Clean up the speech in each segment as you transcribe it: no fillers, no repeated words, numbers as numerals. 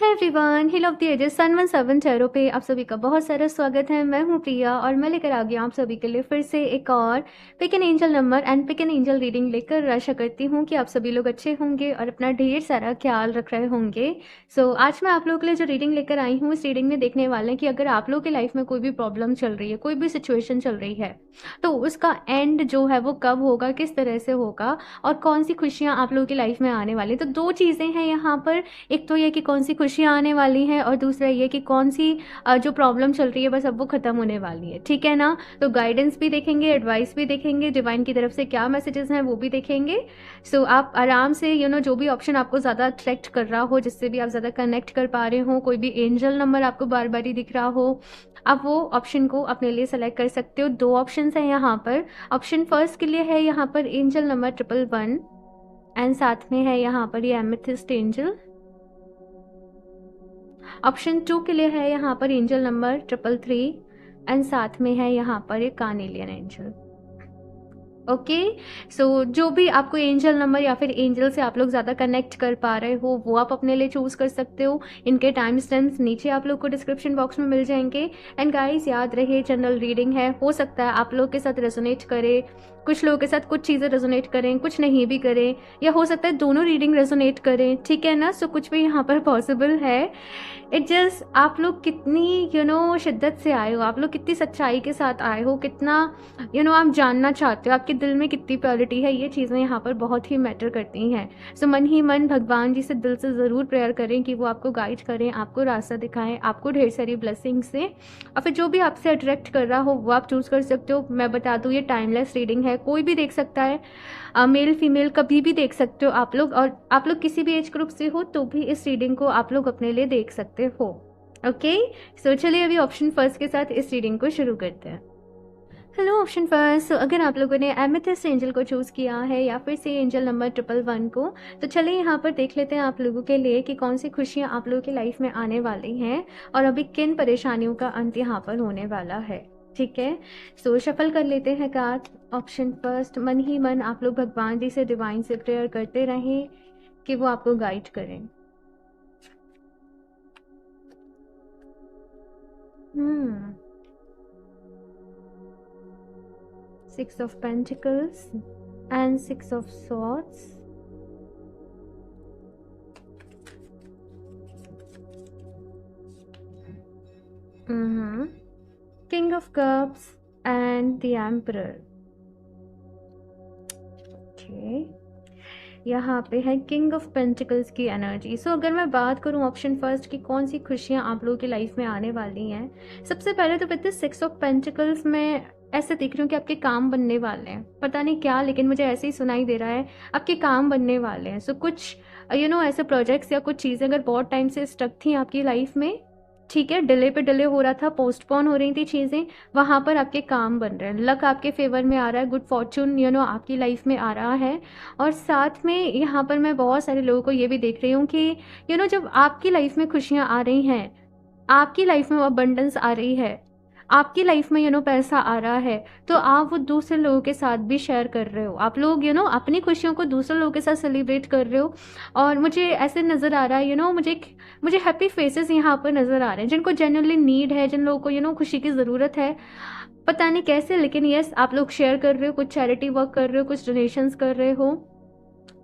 है everyone, hill of the ages sun 17 tarot पे आप सभी का बहुत सारा स्वागत है। मैं हूं प्रिया और मैं लेकर आ गई हूं आप सभी के लिए फिर से एक और pick an angel number and pick an angel reading लेकर। आशा करती हूं कि आप सभी लोग अच्छे होंगे और अपना ढेर सारा ख्याल रख रहे होंगे। आज मैं आप लोगों के लिए जो रीडिंग लेकर आई हूँ, इस रीडिंग में देखने वाले हैं कि अगर आप लोगों की लाइफ में कोई भी प्रॉब्लम चल रही है, कोई भी सिचुएशन चल रही है, तो उसका एंड जो है वो कब होगा, किस तरह से होगा और कौन सी खुशियाँ आप लोगों की लाइफ में आने वाली। तो दो चीज़ें हैं यहाँ पर, एक तो ये कि कौन सी खुशियाँ आने वाली हैं और दूसरा ये कि कौन सी जो प्रॉब्लम चल रही है बस अब वो ख़त्म होने वाली है। ठीक है ना? तो गाइडेंस भी देखेंगे, एडवाइस भी देखेंगे, डिवाइन की तरफ से क्या मैसेजेस हैं वो भी देखेंगे। आप आराम से जो भी ऑप्शन आपको ज़्यादा अट्रैक्ट कर रहा हो, जिससे भी आप ज़्यादा कनेक्ट कर पा रहे हो, कोई भी एंजल नंबर आपको बार बार ही दिख रहा हो, आप वो ऑप्शन को अपने लिए सेलेक्ट कर सकते हो। दो ऑप्शन हैं यहाँ पर। ऑप्शन फर्स्ट के लिए है यहाँ पर एंजल नंबर 111 एंड साथ में है यहाँ पर ये एमेथिस्ट एंजल। ऑप्शन 2 के लिए है यहाँ पर एंजल नंबर 333 एंड साथ में है यहाँ पर एक कार्नेलियन एंजल। ओके, जो भी आपको एंजल नंबर या फिर एंजल से आप लोग ज़्यादा कनेक्ट कर पा रहे हो वो आप अपने लिए चूज़ कर सकते हो। इनके टाइम स्टैम्प्स नीचे आप लोग को डिस्क्रिप्शन बॉक्स में मिल जाएंगे। एंड गाइस, याद रहे जनरल रीडिंग है, हो सकता है आप लोग के साथ रेजोनेट करे, कुछ लोगों के साथ कुछ चीज़ें रेजोनेट करें, कुछ नहीं भी करें, या हो सकता है दोनों रीडिंग रेजोनेट करें। ठीक है ना? कुछ भी यहाँ पर पॉसिबल है। इट जस्ट आप लोग कितनी शिद्दत से आए हो, आप लोग कितनी सच्चाई के साथ आए हो, कितना आप जानना चाहते हो, आपके दिल में कितनी प्योरिटी है, ये चीज़ें यहाँ पर बहुत ही मैटर करती हैं। मन ही मन भगवान जी से दिल से ज़रूर प्रेयर करें कि वो आपको गाइड करें, आपको रास्ता दिखाएं, आपको ढेर सारी ब्लेसिंग्स दें, और फिर जो भी आपसे अट्रैक्ट कर रहा हो वो आप चूज़ कर सकते हो। मैं बता दूँ, ये टाइमलेस रीडिंग है, कोई भी देख सकता है, मेल फीमेल कभी भी देख सकते हो आप लोग, और आप लोग किसी भी एज ग्रुप से हो तो भी इस रीडिंग को आप लोग अपने लिए देख सकते हो। ओके, चलिए अभी ऑप्शन फर्स्ट के साथ इस रीडिंग को शुरू करते हैं। हेलो ऑप्शन फर्स्ट, अगर आप लोगों ने एमेथिस्ट एंजल को चूज़ किया है या फिर से एंजल नंबर 111 को, तो चलिए यहाँ पर देख लेते हैं आप लोगों के लिए कि कौन सी खुशियाँ आप लोगों की लाइफ में आने वाली हैं और अभी किन परेशानियों का अंत यहाँ पर होने वाला है। ठीक है, शफल कर लेते हैं कार्ड। ऑप्शन फर्स्ट, मन ही मन आप लोग भगवान जी से, डिवाइन से प्रेयर करते रहें कि वो आपको गाइड करें। Six of Pentacles and Six of Swords. King of Cups and the Emperor. Okay. यहाँ पे है किंग ऑफ पेंटिकल्स की एनर्जी। अगर मैं बात करूँ ऑप्शन फर्स्ट की कौन सी खुशियाँ आप लोगों की लाइफ में आने वाली हैं, सबसे पहले तो विद द 6 ऑफ पेंटिकल्स में ऐसे देख रही हूँ कि आपके काम बनने वाले हैं। पता नहीं क्या, लेकिन मुझे ऐसे ही सुनाई दे रहा है आपके काम बनने वाले हैं। कुछ ऐसे प्रोजेक्ट्स या कुछ चीज़ें अगर बहुत टाइम से स्टक थी आपकी लाइफ में, ठीक है, डिले पे डिले हो रहा था, पोस्टपोन हो रही थी चीज़ें, वहाँ पर आपके काम बन रहे हैं, लक आपके फेवर में आ रहा है, गुड फॉर्चून आपकी लाइफ में आ रहा है। और साथ में यहाँ पर मैं बहुत सारे लोगों को ये भी देख रही हूँ कि जब आपकी लाइफ में खुशियाँ आ रही हैं, आपकी लाइफ में अबंडेंस आ रही है, आपकी लाइफ में पैसा आ रहा है, तो आप वो दूसरे लोगों के साथ भी शेयर कर रहे हो। आप लोग अपनी खुशियों को दूसरे लोगों के साथ सेलिब्रेट कर रहे हो। और मुझे ऐसे नज़र आ रहा है मुझे हैप्पी फेसेस यहाँ पर नज़र आ रहे हैं, जिनको जेन्युइनली नीड है, जिन लोगों को खुशी की ज़रूरत है, पता नहीं कैसे, लेकिन यस आप लोग शेयर कर रहे हो, कुछ चैरिटी वर्क कर रहे हो, कुछ डोनेशंस कर रहे हो।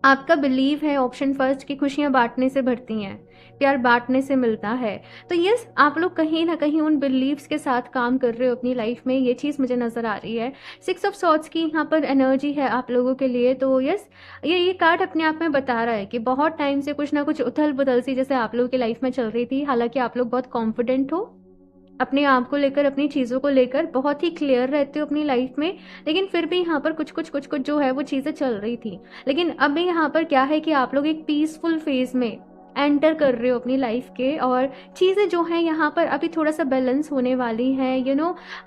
आपका बिलीव है ऑप्शन फर्स्ट की खुशियाँ बांटने से बढ़ती हैं, प्यार बांटने से मिलता है। तो यस, आप लोग कहीं ना कहीं उन बिलीव्स के साथ काम कर रहे हो अपनी लाइफ में, ये चीज़ मुझे नज़र आ रही है। 6 ऑफ सॉर्ड्स की यहाँ पर एनर्जी है आप लोगों के लिए। तो यस, ये कार्ड अपने आप में बता रहा है कि बहुत टाइम से कुछ ना कुछ उथल पुथल सी जैसे आप लोगों की लाइफ में चल रही थी। हालांकि आप लोग बहुत कॉन्फिडेंट हो अपने आप को लेकर, अपनी चीज़ों को लेकर बहुत ही क्लियर रहते हो अपनी लाइफ में, लेकिन फिर भी यहाँ पर कुछ कुछ जो है वो चीज़ें चल रही थी। लेकिन अभी यहाँ पर क्या है कि आप लोग एक पीसफुल फेज में एंटर कर रहे हो अपनी लाइफ के, और चीज़ें जो हैं यहाँ पर अभी थोड़ा सा बैलेंस होने वाली हैं।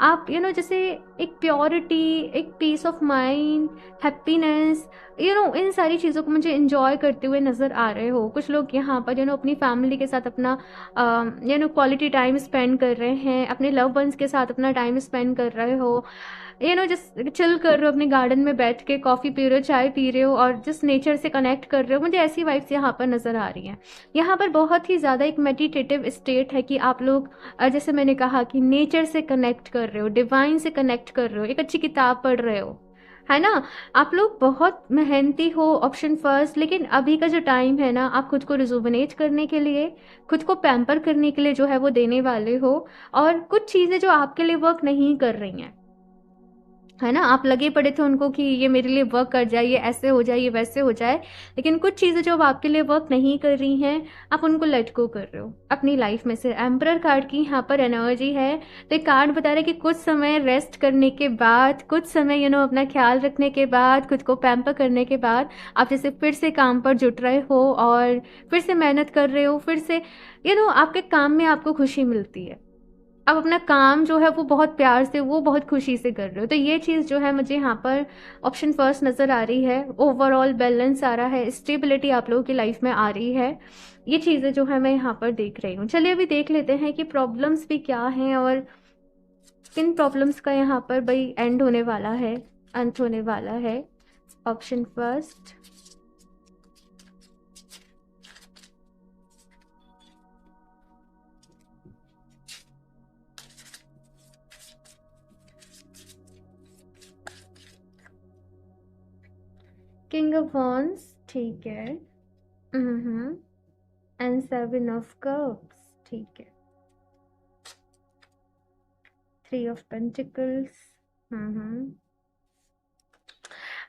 आप जैसे एक प्योरिटी, एक पीस ऑफ माइंड, हैप्पीनेस, इन सारी चीज़ों को मुझे एंजॉय करते हुए नज़र आ रहे हो। कुछ लोग यहाँ पर अपनी फैमिली के साथ अपना क्वालिटी टाइम स्पेंड कर रहे हैं, अपने लव वंस के साथ अपना टाइम स्पेंड कर रहे हो, जस्ट चिल कर रहे हो अपने गार्डन में बैठ के, कॉफ़ी पी रहे हो, चाय पी रहे हो और जस्ट नेचर से कनेक्ट कर रहे हो। मुझे ऐसी वाइब्स यहाँ पर नज़र आ रही हैं। यहाँ पर बहुत ही ज़्यादा एक मेडिटेटिव स्टेट है कि आप लोग जैसे मैंने कहा कि नेचर से कनेक्ट कर रहे हो, डिवाइन से कनेक्ट कर रहे हो, एक अच्छी किताब पढ़ रहे हो, है ना। आप लोग बहुत मेहनती हो, ऑप्शन फर्स्ट। लेकिन अभी का जो टाइम है ना, आप खुद को रिजुवनेट करने के लिए, खुद को पैम्पर करने के लिए जो है वो देने वाले हो। और कुछ चीज़ें जो आपके लिए वर्क नहीं कर रही हैं, है ना, आप लगे पड़े थे उनको कि ये मेरे लिए वर्क कर जाए, ये ऐसे हो जाए, ये वैसे हो जाए। लेकिन कुछ चीज़ें जो अब आपके लिए वर्क नहीं कर रही हैं, आप उनको लेट गो कर रहे हो अपनी लाइफ में से। एम्परर कार्ड की यहाँ पर एनर्जी है। तो ये कार्ड बता रहा है कि कुछ समय रेस्ट करने के बाद, कुछ समय अपना ख्याल रखने के बाद, खुद को पैम्पर करने के बाद, आप जैसे फिर से काम पर जुट रहे हो और फिर से मेहनत कर रहे हो, फिर से आपके काम में आपको खुशी मिलती है। आप अपना काम जो है वो बहुत प्यार से, वो बहुत खुशी से कर रहे हो। तो ये चीज़ जो है मुझे यहाँ पर ऑप्शन फर्स्ट नज़र आ रही है। ओवरऑल बैलेंस आ रहा है, स्टेबिलिटी आप लोगों की लाइफ में आ रही है। ये चीज़ें जो है मैं यहाँ पर देख रही हूँ। चलिए अभी देख लेते हैं कि प्रॉब्लम्स भी क्या हैं और किन प्रॉब्लम्स का यहाँ पर भाई एंड होने वाला है, अंत होने वाला है। Option first, king of wands, ठीक है। एंड सेवन ऑफ कप्स, ठीक है। Three of pentacles.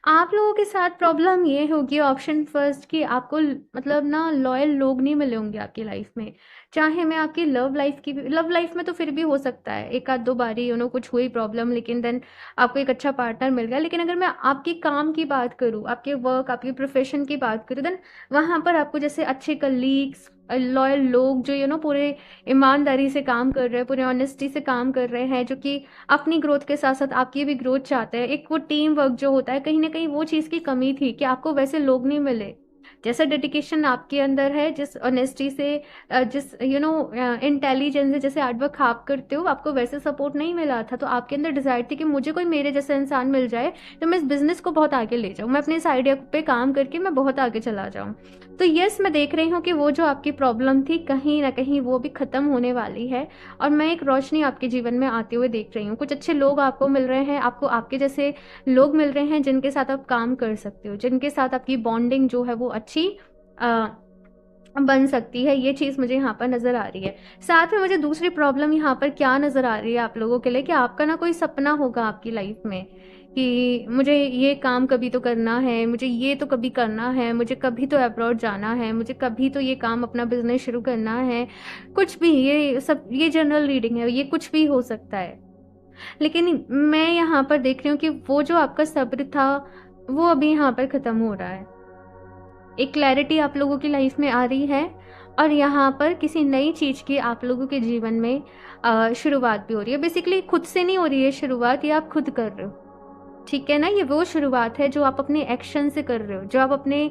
आप लोगों के साथ प्रॉब्लम ये होगी ऑप्शन फर्स्ट कि आपको मतलब ना लॉयल लोग नहीं मिले होंगे आपकी लाइफ में। चाहे मैं आपकी लव लाइफ की, लव लाइफ में तो फिर भी हो सकता है एक आध दो बारी कुछ हुई प्रॉब्लम, लेकिन देन आपको एक अच्छा पार्टनर मिल गया। लेकिन अगर मैं आपकी काम की बात करूँ, आपके वर्क, आपकी प्रोफेशन की बात करूँ, देन वहाँ पर आपको जैसे अच्छे कलीग्स, लॉयल लोग जो पूरे ईमानदारी से काम कर रहे हैं, पूरे ऑनेस्टी से काम कर रहे हैं, जो कि अपनी ग्रोथ के साथ साथ आपकी भी ग्रोथ चाहते हैं। एक वो टीम वर्क जो होता है, कहीं ना कहीं वो चीज़ की कमी थी कि आपको वैसे लोग नहीं मिले। जैसा डेडिकेशन आपके अंदर है, जिस ऑनेस्टी से, जिस इंटेलिजेंस से, जैसे हार्ड वर्क आप करते हो, आपको वैसे सपोर्ट नहीं मिला था। तो आपके अंदर डिज़ायर थी कि मुझे कोई मेरे जैसा इंसान मिल जाए तो मैं इस बिज़नेस को बहुत आगे ले जाऊँ, मैं अपने इस आइडिया पे काम करके मैं बहुत आगे चला जाऊँ। तो यस, मैं देख रही हूँ कि वो जो आपकी प्रॉब्लम थी कहीं ना कहीं वो भी ख़त्म होने वाली है। और मैं एक रोशनी आपके जीवन में आते हुए देख रही हूँ। कुछ अच्छे लोग आपको मिल रहे हैं, आपको आपके जैसे लोग मिल रहे हैं जिनके साथ आप काम कर सकते हो, जिनके साथ आपकी बॉन्डिंग जो है वो अच्छी बन सकती है। ये चीज़ मुझे यहाँ पर नज़र आ रही है। साथ में मुझे दूसरी प्रॉब्लम यहाँ पर क्या नज़र आ रही है आप लोगों के लिए, कि आपका ना कोई सपना होगा आपकी लाइफ में कि मुझे ये काम कभी तो करना है, मुझे ये तो कभी करना है, मुझे कभी तो अब्रॉड जाना है, मुझे कभी तो ये काम, अपना बिजनेस शुरू करना है। कुछ भी, ये सब, ये जनरल रीडिंग है, ये कुछ भी हो सकता है। लेकिन मैं यहाँ पर देख रही हूँ कि वो जो आपका सब्र था वो अभी यहाँ पर ख़त्म हो रहा है। एक क्लैरिटी आप लोगों की लाइफ में आ रही है और यहाँ पर किसी नई चीज़ की आप लोगों के जीवन में शुरुआत भी हो रही है। बेसिकली खुद से नहीं हो रही है शुरुआत, ये आप खुद कर रहे हो, ठीक है ना। ये वो शुरुआत है जो आप अपने एक्शन से कर रहे हो, जो आप अपने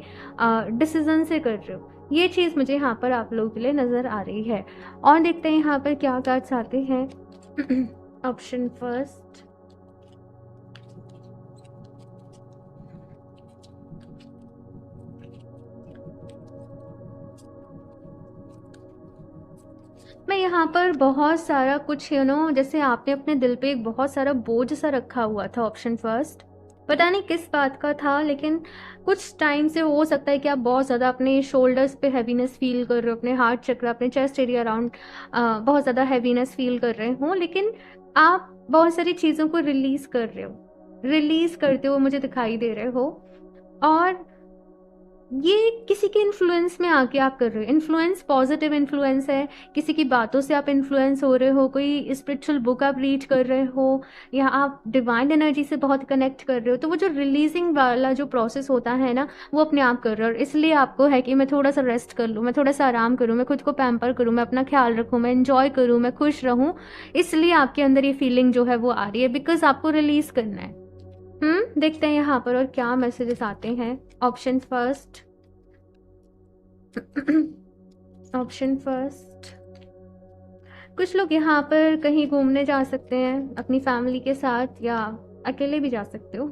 डिसीजन से कर रहे हो। ये चीज़ मुझे यहाँ पर आप लोगों के लिए नज़र आ रही है। और देखते हैं यहाँ पर क्या कार्ड्स आते हैं। ऑप्शन फर्स्ट, मैं यहाँ पर बहुत सारा कुछ जैसे आपने अपने दिल पे एक बहुत सारा बोझ सा रखा हुआ था। ऑप्शन फर्स्ट, पता नहीं किस बात का था, लेकिन कुछ टाइम से हो सकता है कि आप बहुत ज़्यादा अपने शोल्डर्स पे हैवीनेस फील कर रहे हो, अपने हार्ट चक्र, अपने चेस्ट एरिया अराउंड बहुत ज़्यादा हैवीनेस फील कर रहे हो। लेकिन आप बहुत सारी चीज़ों को रिलीज़ कर रहे हो, रिलीज़ करते हुए मुझे दिखाई दे रहे हो। और ये किसी के इन्फ्लुएंस में आके आप कर रहे हो। इन्फ्लुएंस पॉजिटिव इन्फ्लुएंस है, किसी की बातों से आप इन्फ्लुएंस हो रहे हो, कोई स्पिरिचुअल बुक आप रीड कर रहे हो, या आप डिवाइन एनर्जी से बहुत कनेक्ट कर रहे हो, तो वो जो रिलीजिंग वाला जो प्रोसेस होता है ना, वो अपने आप कर रहे हो। और इसलिए आपको है कि मैं थोड़ा सा रेस्ट कर लूँ, मैं थोड़ा सा आराम करूँ, मैं खुद को पैम्पर करूँ, मैं अपना ख्याल रखूँ, मैं इंजॉय करूँ, मैं खुश रहूँ। इसलिए आपके अंदर ये फीलिंग जो है वो आ रही है, बिकॉज आपको रिलीज करना है। देखते हैं यहाँ पर और क्या मैसेजेस आते हैं। ऑप्शन फर्स्ट ऑप्शन फर्स्ट, कुछ लोग यहाँ पर कहीं घूमने जा सकते हैं अपनी फैमिली के साथ, या अकेले भी जा सकते हो।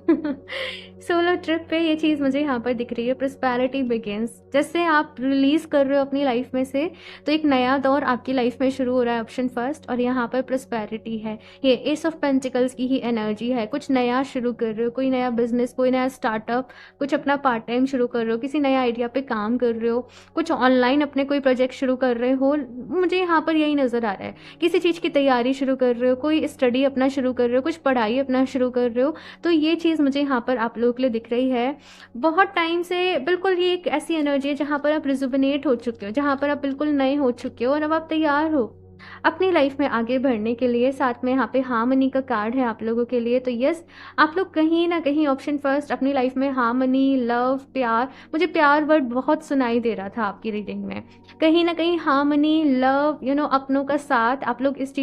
सोलो ट्रिप पे ये चीज़ मुझे यहाँ पर दिख रही है। प्रोस्पैरिटी बिगिंस, जैसे आप रिलीज कर रहे हो अपनी लाइफ में से, तो एक नया दौर आपकी लाइफ में शुरू हो रहा है। ऑप्शन फर्स्ट, और यहाँ पर प्रोस्पैरिटी है, ये एस ऑफ पेंटिकल्स की ही एनर्जी है। कुछ नया शुरू कर रहे हो, कोई नया बिजनेस, कोई नया स्टार्टअप, कुछ अपना पार्ट टाइम शुरू कर रहे हो, किसी नया आइडिया पे काम कर रहे हो, कुछ ऑनलाइन अपने कोई प्रोजेक्ट शुरू कर रहे हो। मुझे यहाँ पर यही नज़र आ रहा है, किसी चीज़ की तैयारी शुरू कर रहे हो, कोई स्टडी अपना शुरू कर रहे हो, कुछ पढ़ाई अपना शुरू कर रहे हो। तो ये चीज़ मुझे यहाँ पर आप लोगों के लिए दिख रही है। बहुत टाइम से बिल्कुल ये एक ऐसी एनर्जी है जहाँ पर आप रिजुविनेट हो चुके हो, जहाँ पर आप बिल्कुल नए हो चुके हो और अब आप तैयार हो अपनी लाइफ में आगे बढ़ने के लिए। साथ में यहाँ पे हार्मनी का कार्ड है आप लोगों के लिए। तो यस, आप लोग कहीं ना कहीं ऑप्शन फर्स्ट अपनी लाइफ में हार्मनी, लव, प्यार, मुझे प्यार वर्ड बहुत सुनाई दे रहा था आपकी रीडिंग में। कहीं ना कहीं हार्मनी, लव, अपनों का साथ, आप लोग इस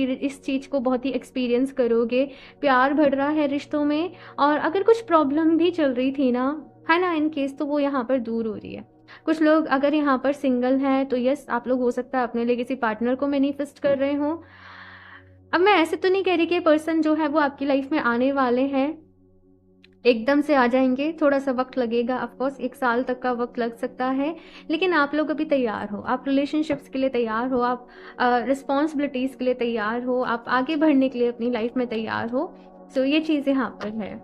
चीज़ को बहुत ही एक्सपीरियंस करोगे। प्यार बढ़ रहा है रिश्तों में, और अगर कुछ प्रॉब्लम भी चल रही थी ना, है ना, इन केस, तो वो यहाँ पर दूर हो रही है। कुछ लोग अगर यहाँ पर सिंगल हैं तो यस, आप लोग हो सकता है अपने लिए किसी पार्टनर को मैनिफेस्ट कर रहे हो। अब मैं ऐसे तो नहीं कह रही कि पर्सन जो है वो आपकी लाइफ में आने वाले हैं, एकदम से आ जाएंगे, थोड़ा सा वक्त लगेगा। ऑफकोर्स 1 साल तक का वक्त लग सकता है, लेकिन आप लोग अभी तैयार हो, आप रिलेशनशिप्स के लिए तैयार हो, आप रिस्पॉन्सिबिलिटीज़ के लिए तैयार हो, आप आगे बढ़ने के लिए अपनी लाइफ में तैयार हो। सो ये चीज़ यहाँ पर है।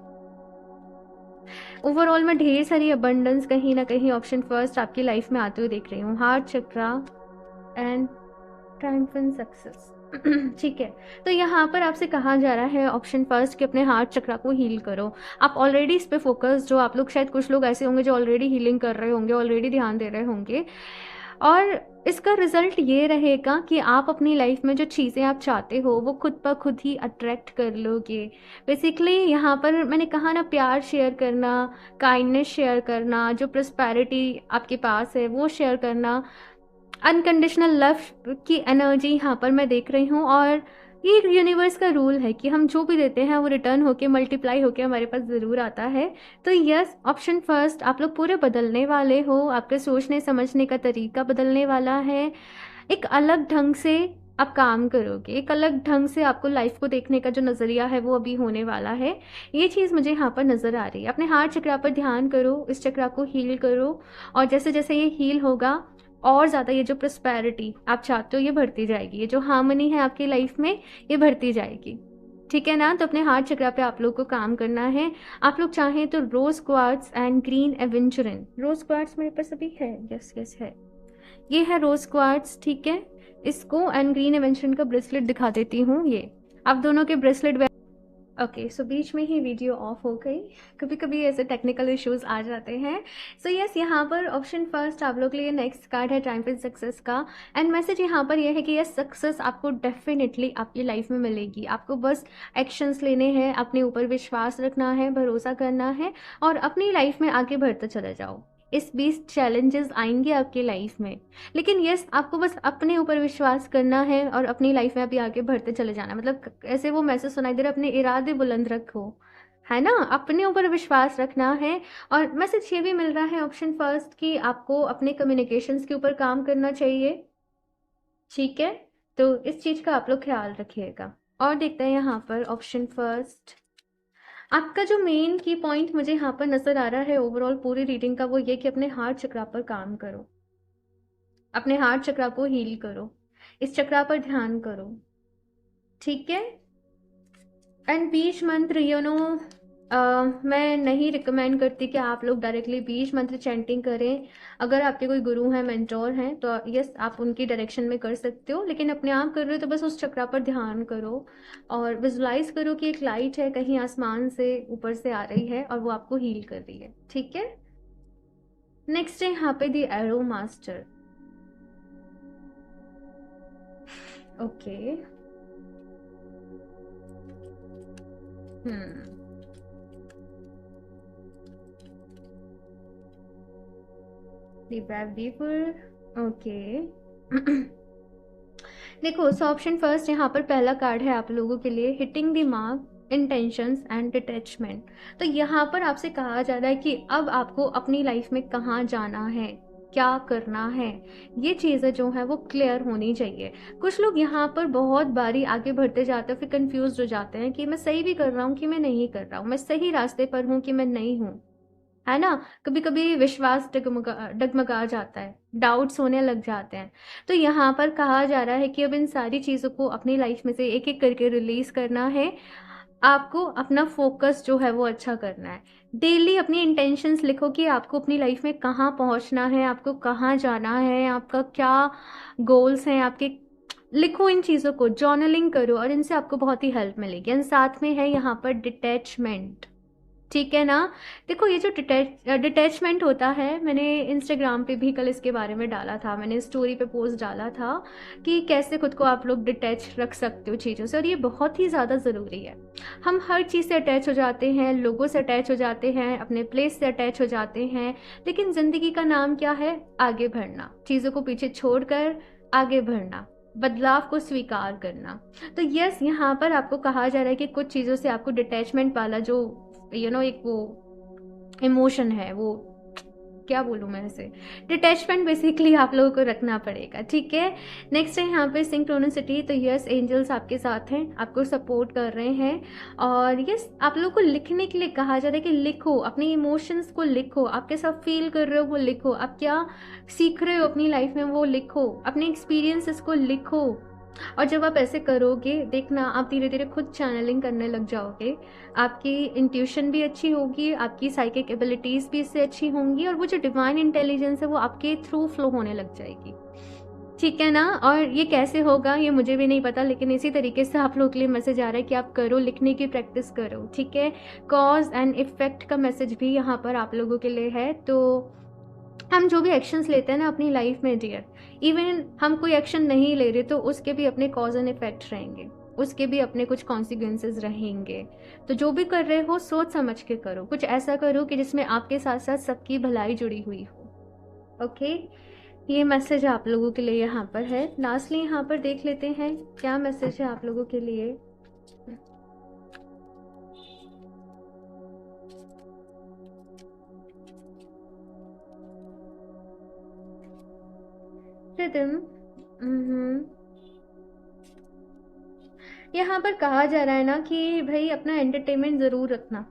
ओवरऑल मैं ढेर सारी अबंडेंस कहीं ना कहीं ऑप्शन फर्स्ट आपकी लाइफ में आते हुए देख रही हूँ। Heart chakra and triumphant success. ठीक है, तो यहाँ पर आपसे कहा जा रहा है ऑप्शन फर्स्ट कि अपने हार्ट चक्रा को हील करो। आप ऑलरेडी इस पे फोकस, जो आप लोग, शायद कुछ लोग ऐसे होंगे जो ऑलरेडी हीलिंग कर रहे होंगे, ऑलरेडी ध्यान दे रहे होंगे, और इसका रिजल्ट ये रहेगा कि आप अपनी लाइफ में जो चीज़ें आप चाहते हो वो खुद ब खुद ही अट्रैक्ट कर लोगे। बेसिकली यहाँ पर मैंने कहा ना, प्यार शेयर करना, काइंडनेस शेयर करना, जो प्रॉस्पेरिटी आपके पास है वो शेयर करना, अनकंडीशनल लव की एनर्जी यहाँ पर मैं देख रही हूँ। और ये यूनिवर्स का रूल है कि हम जो भी देते हैं वो रिटर्न होके, मल्टीप्लाई होके हमारे पास ज़रूर आता है। तो यस, ऑप्शन फर्स्ट, आप लोग पूरे बदलने वाले हो, आपके सोचने समझने का तरीका बदलने वाला है। एक अलग ढंग से आप काम करोगे, एक अलग ढंग से आपको लाइफ को देखने का जो नज़रिया है वो अभी होने वाला है। ये चीज़ मुझे यहाँ पर नज़र आ रही है। अपने हार्ट चक्रा पर ध्यान करो, इस चक्रा को हील करो, और जैसे जैसे ये हील होगा और ज़्यादा ये जो प्रॉस्पेरिटी आप चाहते हो ये बढ़ती जाएगी, ये जो हार्मनी है आपकी लाइफ में ये बढ़ती जाएगी। ठीक है ना। तो अपने हार्ट चक्रा पे आप लोग को काम करना है। आप लोग चाहें तो rose quartz and green aventurine, rose quartz मेरे पास अभी है, यस यस है, ये है रोज क्वार्ट्स। ठीक है, इसको एंड ग्रीन एवेंचुरिन का ब्रेसलेट दिखा देती हूँ। ये आप दोनों के ब्रेसलेट। ओके, सो बीच में ही वीडियो ऑफ हो गई, कभी कभी ऐसे टेक्निकल इश्यूज आ जाते हैं। सो यस, यहाँ पर ऑप्शन फर्स्ट आप लोग के लिए नेक्स्ट कार्ड है ट्रायम्फेंट सक्सेस का। एंड मैसेज यहाँ पर यह है कि यस, सक्सेस आपको डेफिनेटली आपकी लाइफ में मिलेगी। आपको बस एक्शंस लेने हैं, अपने ऊपर विश्वास रखना है, भरोसा करना है, और अपनी लाइफ में आगे बढ़ते चले जाओ। इस 20 चैलेंजेस आएंगे आपकी लाइफ में, लेकिन यस, आपको बस अपने ऊपर विश्वास करना है और अपनी लाइफ में अभी आगे बढ़ते चले जाना। मतलब ऐसे वो मैसेज सुनाई दे रहा है, अपने इरादे बुलंद रखो, है ना, अपने ऊपर विश्वास रखना है। और मैसेज ये भी मिल रहा है ऑप्शन फर्स्ट कि आपको अपने कम्युनिकेशंस के ऊपर काम करना चाहिए। ठीक है, तो इस चीज़ का आप लोग ख्याल रखिएगा। और देखते हैं यहाँ पर ऑप्शन फर्स्ट, आपका जो मेन की पॉइंट मुझे यहाँ पर नजर आ रहा है ओवरऑल पूरी रीडिंग का, वो ये कि अपने हार्ट चक्रा पर काम करो, अपने हार्ट चक्रा को हील करो, इस चक्रा पर ध्यान करो। ठीक है, एंड बीज मंत्र मैं नहीं रिकमेंड करती कि आप लोग डायरेक्टली बीज मंत्र चैंटिंग करें। अगर आपके कोई गुरु हैं, मेंटोर हैं, तो यस, आप उनकी डायरेक्शन में कर सकते हो, लेकिन अपने आप कर रहे हो तो बस उस चक्रा पर ध्यान करो और विजुलाइज करो कि एक लाइट है कहीं आसमान से ऊपर से आ रही है और वो आपको हील कर रही है। ठीक है, नेक्स्ट है यहाँ पे the arrow master. Okay, okay. देखो, सो ऑप्शन फर्स्ट यहाँ पर पहला कार्ड है आप लोगों के लिए, hitting the mark, intentions and detachment. तो यहाँ पर आपसे कहा जा रहा है कि अब आपको अपनी लाइफ में कहाँ जाना है, क्या करना है, ये चीज़ें जो है वो क्लियर होनी चाहिए। कुछ लोग यहाँ पर बहुत बारी आगे बढ़ते जाते हैं, फिर कंफ्यूज हो जाते हैं कि मैं सही भी कर रहा हूँ कि मैं नहीं कर रहा हूँ, मैं सही रास्ते पर हूँ कि मैं नहीं हूँ, है ना। कभी कभी विश्वास डगमगा जाता है, डाउट्स होने लग जाते हैं। तो यहाँ पर कहा जा रहा है कि अब इन सारी चीज़ों को अपनी लाइफ में से एक एक करके रिलीज करना है। आपको अपना फोकस जो है वो अच्छा करना है। डेली अपनी इंटेंशंस लिखो कि आपको अपनी लाइफ में कहाँ पहुँचना है, आपको कहाँ जाना है, आपका क्या गोल्स हैं आपके। लिखो इन चीज़ों को, जर्नलिंग करो, और इनसे आपको बहुत ही हेल्प मिलेगी। एंड साथ में है यहाँ पर डिटैचमेंट, ठीक है ना। देखो, ये जो डिटैचमेंट होता है, मैंने इंस्टाग्राम पे भी कल इसके बारे में डाला था, मैंने स्टोरी पे पोस्ट डाला था कि कैसे खुद को आप लोग डिटैच रख सकते हो चीज़ों से, और ये बहुत ही ज़्यादा ज़रूरी है। हम हर चीज़ से अटैच हो जाते हैं, लोगों से अटैच हो जाते हैं, अपने प्लेस से अटैच हो जाते हैं, लेकिन ज़िंदगी का नाम क्या है? आगे बढ़ना, चीज़ों को पीछे छोड़कर आगे बढ़ना, बदलाव को स्वीकार करना। तो यस, यहाँ पर आपको कहा जा रहा है कि कुछ चीज़ों से आपको डिटैचमेंट वाला जो एक वो इमोशन है, वो क्या बोलूँ मैं इसे, डिटैचमेंट बेसिकली आप लोगों को रखना पड़ेगा, ठीक है। नेक्स्ट है यहाँ पे सिंक्रोनिसिटी। तो यस, एंजल्स आपके साथ हैं, आपको सपोर्ट कर रहे हैं। और यस, आप लोगों को लिखने के लिए कहा जा रहा है कि लिखो, अपने इमोशंस को लिखो, आप कैसा फील कर रहे हो वो लिखो, आप क्या सीख रहे हो अपनी लाइफ में वो लिखो, अपने एक्सपीरियंसेस को लिखो। और जब आप ऐसे करोगे, देखना आप धीरे धीरे खुद चैनलिंग करने लग जाओगे, आपकी इंट्यूशन भी अच्छी होगी, आपकी साइकिक एबिलिटीज़ भी इससे अच्छी होंगी, और वो जो डिवाइन इंटेलिजेंस है वो आपके थ्रू फ्लो होने लग जाएगी, ठीक है ना। और ये कैसे होगा ये मुझे भी नहीं पता, लेकिन इसी तरीके से आप लोगों के लिए मैसेज आ रहा है कि आप करो, लिखने की प्रैक्टिस करो, ठीक है। कॉज एंड इफेक्ट का मैसेज भी यहाँ पर आप लोगों के लिए है। तो हम जो भी एक्शंस लेते हैं ना अपनी लाइफ में डियर, इवन हम कोई एक्शन नहीं ले रहे तो उसके भी अपने कॉज एंड इफेक्ट रहेंगे, उसके भी अपने कुछ कॉन्सिक्वेंसेस रहेंगे। तो जो भी कर रहे हो सोच समझ के करो, कुछ ऐसा करो कि जिसमें आपके साथ साथ सबकी भलाई जुड़ी हुई हो। ओके, ये मैसेज आप लोगों के लिए यहाँ पर है। लास्टली यहाँ पर देख लेते हैं क्या मैसेज है आप लोगों के लिए। रिदम, यहाँ पर कहा जा रहा है ना कि भाई अपना एंटरटेनमेंट ज़रूर रखना।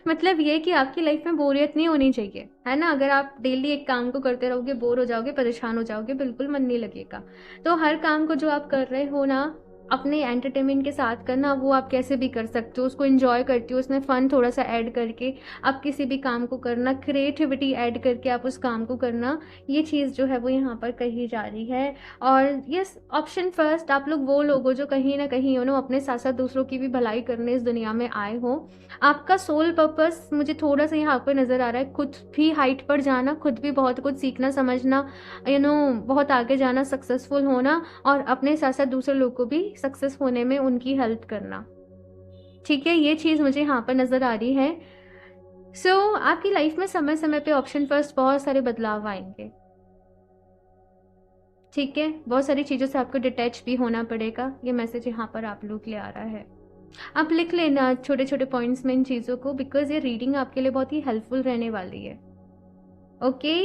मतलब ये कि आपकी लाइफ में बोरियत नहीं होनी चाहिए, है ना। अगर आप डेली एक काम को करते रहोगे, बोर हो जाओगे, परेशान हो जाओगे, बिल्कुल मन नहीं लगेगा। तो हर काम को जो आप कर रहे हो ना अपने एंटरटेनमेंट के साथ करना, वो आप कैसे भी कर सकते हो, उसको एंजॉय करते हो, उसमें फ़न थोड़ा सा ऐड करके आप किसी भी काम को करना, क्रिएटिविटी ऐड करके आप उस काम को करना, ये चीज़ जो है वो यहाँ पर कही जा रही है। और यस, ऑप्शन फर्स्ट, आप लोग वो लोग हो जो कहीं ना कहीं अपने साथ साथ दूसरों की भी भलाई करने इस दुनिया में आए हो। आपका सोल पर्पस मुझे थोड़ा सा यहाँ पर नज़र आ रहा है, खुद भी हाइट पर जाना, खुद भी बहुत कुछ सीखना समझना, बहुत आगे जाना, सक्सेसफुल होना, और अपने साथ साथ दूसरे लोग को भी सक्सेस होने में उनकी हेल्प करना, ठीक है। ये चीज़ मुझे यहाँ पर नज़र आ रही है। सो आपकी लाइफ में समय समय पे ऑप्शन फर्स्ट बहुत सारे बदलाव आएंगे, ठीक है। बहुत सारी चीज़ों से आपको डिटैच भी होना पड़ेगा, ये मैसेज यहाँ पर आप लोग के लिए आ रहा है। आप लिख लेना छोटे छोटे पॉइंट्स में इन चीज़ों को, बिकॉज ये रीडिंग आपके लिए बहुत ही हेल्पफुल रहने वाली है। ओके,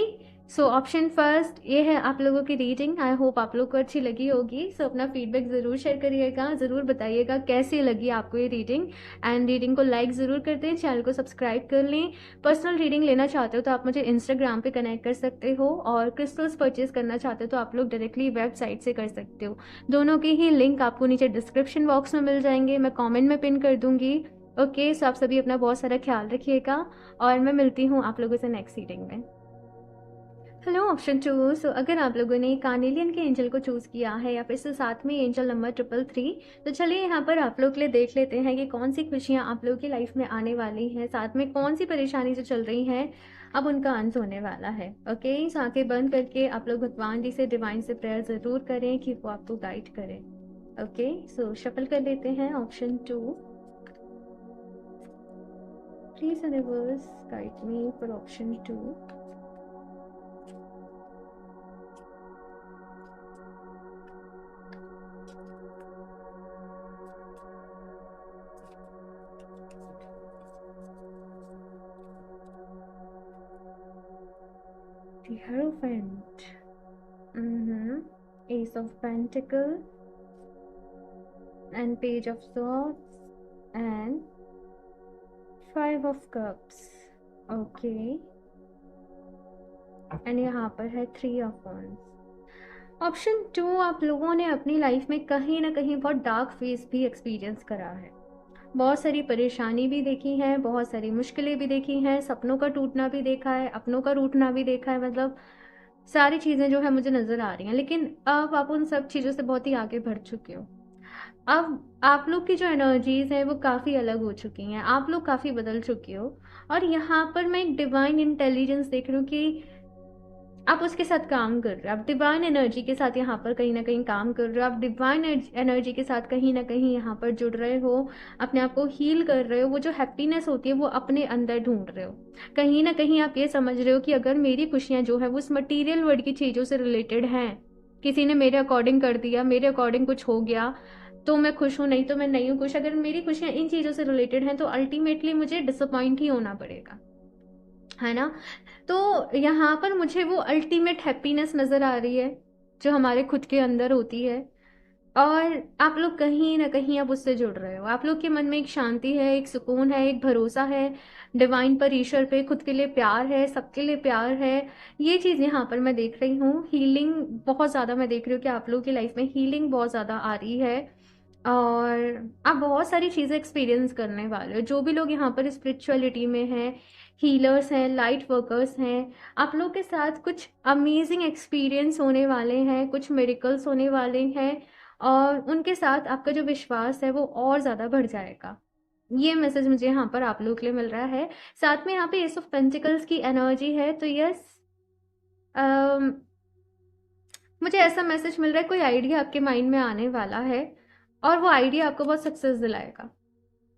सो ऑप्शन फर्स्ट ये है आप लोगों की रीडिंग। आई होप आप लोग को अच्छी लगी होगी। सो अपना फीडबैक ज़रूर शेयर करिएगा, ज़रूर बताइएगा कैसी लगी आपको ये रीडिंग, एंड रीडिंग को लाइक ज़रूर कर दें, चैनल को सब्सक्राइब कर लें। पर्सनल रीडिंग लेना चाहते हो तो आप मुझे इंस्टाग्राम पे कनेक्ट कर सकते हो, और क्रिस्टल्स परचेज करना चाहते हो तो आप लोग डायरेक्टली वेबसाइट से कर सकते हो। दोनों के ही लिंक आपको नीचे डिस्क्रिप्शन बॉक्स में मिल जाएंगे, मैं कॉमेंट में पिन कर दूँगी। ओके, सो आप सभी अपना बहुत सारा ख्याल रखिएगा, और मैं मिलती हूँ आप लोगों से नेक्स्ट रीडिंग में। Hello option two. सो अगर आप लोगों ने कार्नेलियन के एंजल को चूज़ किया है या फिर से साथ में एंजल नंबर 333, तो चलिए यहाँ पर आप लोग के लिए देख लेते हैं कि कौन सी खुशियाँ आप लोगों की लाइफ में आने वाली हैं, साथ में कौन सी परेशानी जो चल रही है अब उनका अंत होने वाला है। ओके, सो आंखें बंद करके आप लोग भगवान जी से, डिवाइन से प्रेयर ज़रूर करें कि वो आपको गाइड करें। ओके, सो शफल कर लेते हैं option two. Please universe guide me for option two. The Hierophant. Ace of Pentacle and Page of Swords and Five of Cups. Okay. And यहाँ पर है 3 ऑफ वंड्स। ऑप्शन 2, आप लोगों ने अपनी लाइफ में कहीं ना कहीं बहुत डार्क फेज भी एक्सपीरियंस करा है, बहुत सारी परेशानी भी देखी है, बहुत सारी मुश्किलें भी देखी हैं, सपनों का टूटना भी देखा है, अपनों का रूठना भी देखा है, मतलब सारी चीज़ें जो है मुझे नज़र आ रही हैं। लेकिन अब आप उन सब चीज़ों से बहुत ही आगे बढ़ चुके हो। अब आप लोग की जो एनर्जीज़ हैं वो काफ़ी अलग हो चुकी हैं, आप लोग काफ़ी बदल चुके हो। और यहाँ पर मैं एक डिवाइन इंटेलिजेंस देख रही हूँ कि आप उसके साथ काम कर रहे हो, आप डिवाइन एनर्जी के साथ यहाँ पर कहीं ना कहीं काम कर रहे हो, आप डिवाइन एनर्जी के साथ कहीं ना कहीं यहाँ पर जुड़ रहे हो, अपने आप को हील कर रहे हो, वो जो हैप्पीनेस होती है वो अपने अंदर ढूंढ रहे हो। कहीं ना कहीं आप ये समझ रहे हो कि अगर मेरी खुशियाँ जो है वो उस मटीरियल वर्ल्ड की चीज़ों से रिलेटेड हैं, किसी ने मेरे अकॉर्डिंग कर दिया, मेरे अकॉर्डिंग कुछ हो गया तो मैं खुश हूँ, नहीं तो मैं नहीं हूँ खुश। अगर मेरी खुशियाँ इन चीज़ों से रिलेटेड हैं तो अल्टीमेटली मुझे डिसअपॉइंट ही होना पड़ेगा, है ना। तो यहाँ पर मुझे वो अल्टीमेट हैप्पीनेस नज़र आ रही है जो हमारे खुद के अंदर होती है, और आप लोग कहीं ना कहीं अब उससे जुड़ रहे हो। आप लोग के मन में एक शांति है, एक सुकून है, एक भरोसा है डिवाइन पर, ईश्वर पे, खुद के लिए प्यार है, सबके लिए प्यार है। ये चीज़ यहाँ पर मैं देख रही हूँ। हीलिंग बहुत ज़्यादा मैं देख रही हूँ कि आप लोगों की लाइफ में हीलिंग बहुत ज़्यादा आ रही है, और आप बहुत सारी चीज़ें एक्सपीरियंस करने वाले हो। जो भी लोग यहाँ पर स्पिरिचुअलिटी में हैं, हीलर्स हैं, लाइट वर्कर्स हैं, आप लोग के साथ कुछ अमेजिंग एक्सपीरियंस होने वाले हैं, कुछ मिरेकल्स होने वाले हैं, और उनके साथ आपका जो विश्वास है वो और ज़्यादा बढ़ जाएगा। ये मैसेज मुझे यहाँ पर आप लोग के लिए मिल रहा है। साथ में यहाँ पे एस ऑफ पेंटिकल्स की एनर्जी है, तो यस, मुझे ऐसा मैसेज मिल रहा है कोई आइडिया आपके माइंड में आने वाला है और वो आइडिया आपको बहुत सक्सेस दिलाएगा।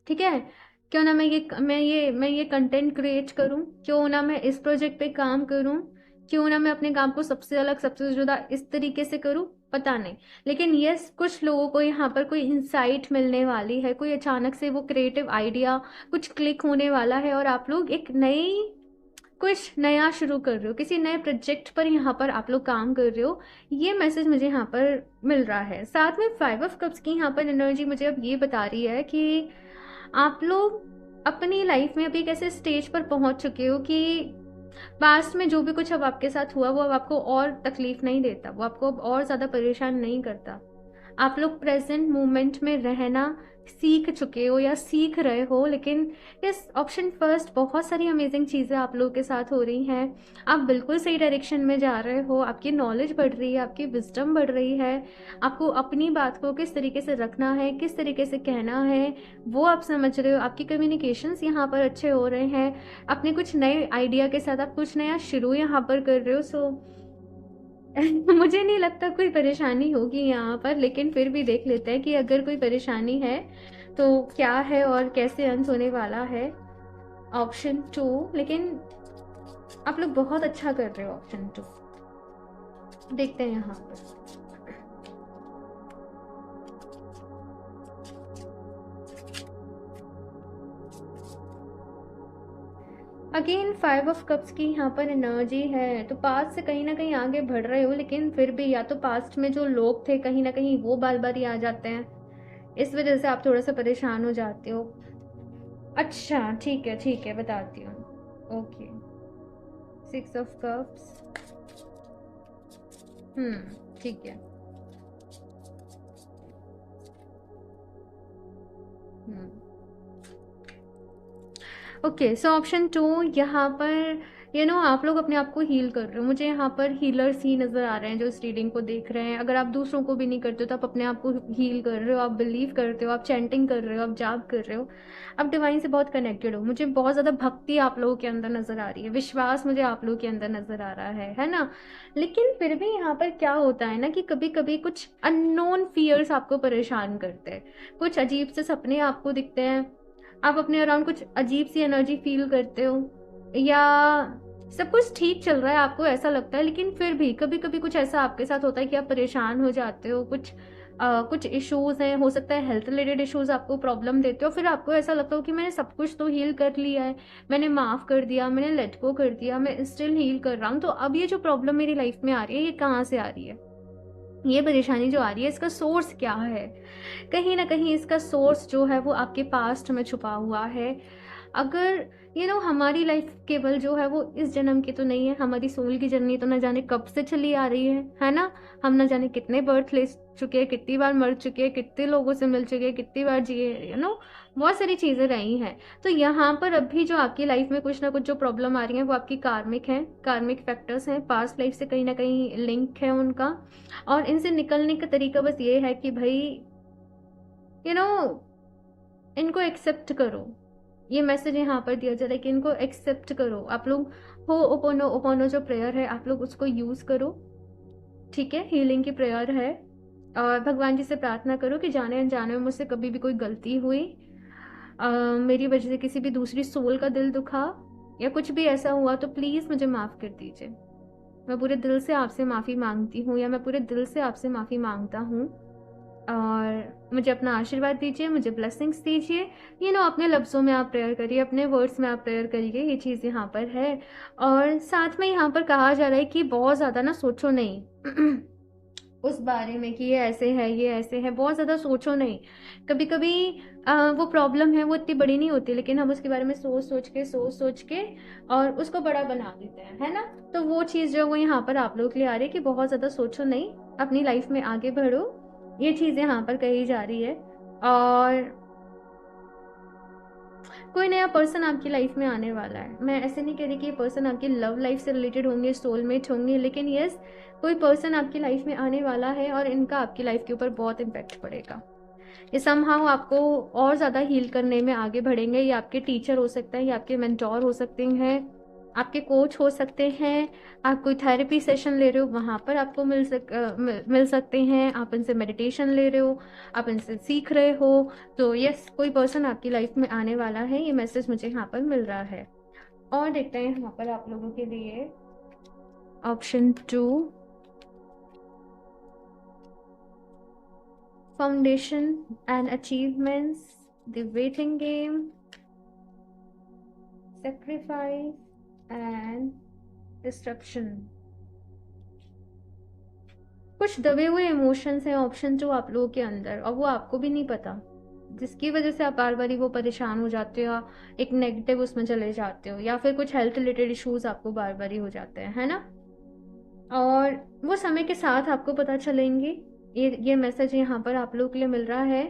ठीक है, क्यों ना मैं ये कंटेंट क्रिएट करूं, क्यों ना मैं इस प्रोजेक्ट पे काम करूं, क्यों ना मैं अपने काम को सबसे अलग, सबसे जुदा इस तरीके से करूं, पता नहीं। लेकिन यस, कुछ लोगों को यहाँ पर कोई इंसाइट मिलने वाली है, कोई अचानक से वो क्रिएटिव आइडिया कुछ क्लिक होने वाला है, और आप लोग एक नई, कुछ नया शुरू कर रहे हो, किसी नए प्रोजेक्ट पर यहाँ पर आप लोग काम कर रहे हो। ये मैसेज मुझे यहाँ पर मिल रहा है। साथ में 5 ऑफ कप्स की यहाँ पर एनर्जी मुझे अब ये बता रही है कि आप लोग अपनी लाइफ में अभी एक ऐसे स्टेज पर पहुंच चुके हो कि पास्ट में जो भी कुछ अब आपके साथ हुआ वो अब आपको और तकलीफ नहीं देता, वो आपको अब और ज़्यादा परेशान नहीं करता। आप लोग प्रेजेंट मोमेंट में रहना सीख चुके हो या सीख रहे हो। लेकिन इस ऑप्शन फर्स्ट, बहुत सारी अमेजिंग चीज़ें आप लोगों के साथ हो रही हैं, आप बिल्कुल सही डायरेक्शन में जा रहे हो, आपकी नॉलेज बढ़ रही है, आपकी विजडम बढ़ रही है, आपको अपनी बात को किस तरीके से रखना है, किस तरीके से कहना है, वो आप समझ रहे हो, आपकी कम्युनिकेशंस यहाँ पर अच्छे हो रहे हैं, अपने कुछ नए आइडिया के साथ आप कुछ नया शुरू यहाँ पर कर रहे हो। सो मुझे नहीं लगता कोई परेशानी होगी यहाँ पर, लेकिन फिर भी देख लेते हैं कि अगर कोई परेशानी है तो क्या है और कैसे अंत होने वाला है। ऑप्शन 2, लेकिन आप लोग बहुत अच्छा कर रहे हो। ऑप्शन 2 देखते हैं यहाँ पर। अगेन 5 ऑफ कप्स की यहाँ पर एनर्जी है, तो पास्ट से कहीं ना कहीं आगे बढ़ रहे हो, लेकिन फिर भी या तो पास्ट में जो लोग थे कहीं ना कहीं वो बार बार ही आ जाते हैं, इस वजह से आप थोड़ा सा परेशान हो जाते हो। अच्छा ठीक है बताती हूँ। ओके, 6 ऑफ कप्स, ठीक है। ओके, सो ऑप्शन 2 यहाँ पर आप लोग अपने आप को हील कर रहे हो। मुझे यहाँ पर हीलर्स ही नज़र आ रहे हैं जो इस रीडिंग को देख रहे हैं। अगर आप दूसरों को भी नहीं करते हो तो आप अपने आप को हील कर रहे हो, आप बिलीव करते हो, आप चैंटिंग कर रहे हो, आप जाप कर रहे हो, आप डिवाइन से बहुत कनेक्टेड हो। मुझे बहुत ज़्यादा भक्ति आप लोगों के अंदर नज़र आ रही है, विश्वास मुझे आप लोगों के अंदर नज़र आ रहा है ना। लेकिन फिर भी यहाँ पर क्या होता है ना कि कभी कभी कुछ अननोन फियर्स आपको परेशान करते हैं, कुछ अजीब से सपने आपको दिखते हैं, आप अपने अराउंड कुछ अजीब सी एनर्जी फील करते हो, या सब कुछ ठीक चल रहा है आपको ऐसा लगता है, लेकिन फिर भी कभी कभी कुछ ऐसा आपके साथ होता है कि आप परेशान हो जाते हो। कुछ इश्यूज हैं, हो सकता है हेल्थ रिलेटेड इश्यूज आपको प्रॉब्लम देते हो, फिर आपको ऐसा लगता हो कि मैंने सब कुछ तो हील कर लिया है, मैंने माफ़ कर दिया, मैंने लेट गो कर दिया, मैं स्टिल हील कर रहा हूँ, तो अब ये जो प्रॉब्लम मेरी लाइफ में आ रही है ये कहाँ से आ रही है, ये परेशानी जो आ रही है इसका सोर्स क्या है। कहीं ना कहीं इसका सोर्स जो है वो आपके पास्ट में छुपा हुआ है। अगर हमारी लाइफ केवल जो है वो इस जन्म की तो नहीं है, हमारी सोल की जर्नी तो न जाने कब से चली आ रही है ना। हम न जाने कितने बर्थ ले चुके हैं, कितनी बार मर चुके हैं, कितने लोगों से मिल चुके हैं, कितनी बार जिए, बहुत सारी चीज़ें रही हैं। तो यहाँ पर अभी जो आपकी लाइफ में कुछ ना कुछ जो प्रॉब्लम आ रही है वो आपकी कार्मिक हैं, कार्मिक फैक्टर्स हैं, पास्ट लाइफ से कहीं ना कहीं लिंक है उनका। और इनसे निकलने का तरीका बस ये है कि भाई यू नो इनको एक्सेप्ट करो। ये मैसेज यहाँ पर दिया जा रहा है कि इनको एक्सेप्ट करो। आप लोग हो ओपोनो ओपोनो जो प्रेयर है आप लोग उसको यूज़ करो, ठीक है, हीलिंग की प्रेयर है। और भगवान जी से प्रार्थना करो कि जाने अनजाने में मुझसे कभी भी कोई गलती हुई, मेरी वजह से किसी भी दूसरी सोल का दिल दुखा या कुछ भी ऐसा हुआ तो प्लीज़ मुझे माफ़ कर दीजिए। मैं पूरे दिल से आपसे माफ़ी मांगती हूँ, या मैं पूरे दिल से आपसे माफ़ी मांगता हूँ, और मुझे अपना आशीर्वाद दीजिए, मुझे ब्लेसिंग्स दीजिए। अपने लफ्ज़ों में आप प्रेयर करिए, अपने वर्ड्स में आप प्रेयर करिए, ये चीज़ यहाँ पर है। और साथ में यहाँ पर कहा जा रहा है कि बहुत ज़्यादा ना सोचो नहीं उस बारे में कि ये ऐसे है, ये ऐसे है, बहुत ज़्यादा सोचो नहीं। कभी कभी वो प्रॉब्लम है वो इतनी बड़ी नहीं होती, लेकिन हम उसके बारे में सोच के और उसको बड़ा बना देते हैं, है ना। तो वो चीज़ जो वो यहाँ पर आप लोग के लिए आ रही है कि बहुत ज़्यादा सोचो नहीं, अपनी लाइफ में आगे बढ़ो, ये चीज़ यहाँ पर कही जा रही है। और कोई नया पर्सन आपकी लाइफ में आने वाला है। मैं ऐसे नहीं कह रही कि ये पर्सन आपकी लव लाइफ से रिलेटेड होंगे, सोलमेट होंगे, लेकिन यस, कोई पर्सन आपकी लाइफ में आने वाला है और इनका आपकी लाइफ के ऊपर बहुत इम्पैक्ट पड़ेगा। ये समहाउ आपको और ज़्यादा हील करने में आगे बढ़ेंगे। ये आपके टीचर हो सकते हैं, ये आपके मेंटोर हो सकते हैं, आपके कोच हो सकते हैं। आप कोई थेरेपी सेशन ले रहे हो वहाँ पर आपको मिल सकते हैं। आप इनसे मेडिटेशन ले रहे हो, आप इनसे सीख रहे हो, तो यस, कोई पर्सन आपकी लाइफ में आने वाला है, ये मैसेज मुझे यहाँ पर मिल रहा है। और देखते हैं यहाँ पर आप लोगों के लिए option 2, foundation and achievements, the waiting game, sacrifice and disruption. कुछ दबे हुए इमोशंस हैं ऑप्शन 2 आप लोगों के अंदर, और वो आपको भी नहीं पता, जिसकी वजह से आप बार बार वो परेशान हो जाते हो, एक नेगेटिव उसमें चले जाते हो, या फिर कुछ हेल्थ रिलेटेड इश्यूज आपको बार बार हो जाते हैं, है ना। और वो समय के साथ आपको पता चलेंगे। ये मैसेज यहाँ पर आप लोगों के लिए मिल रहा है।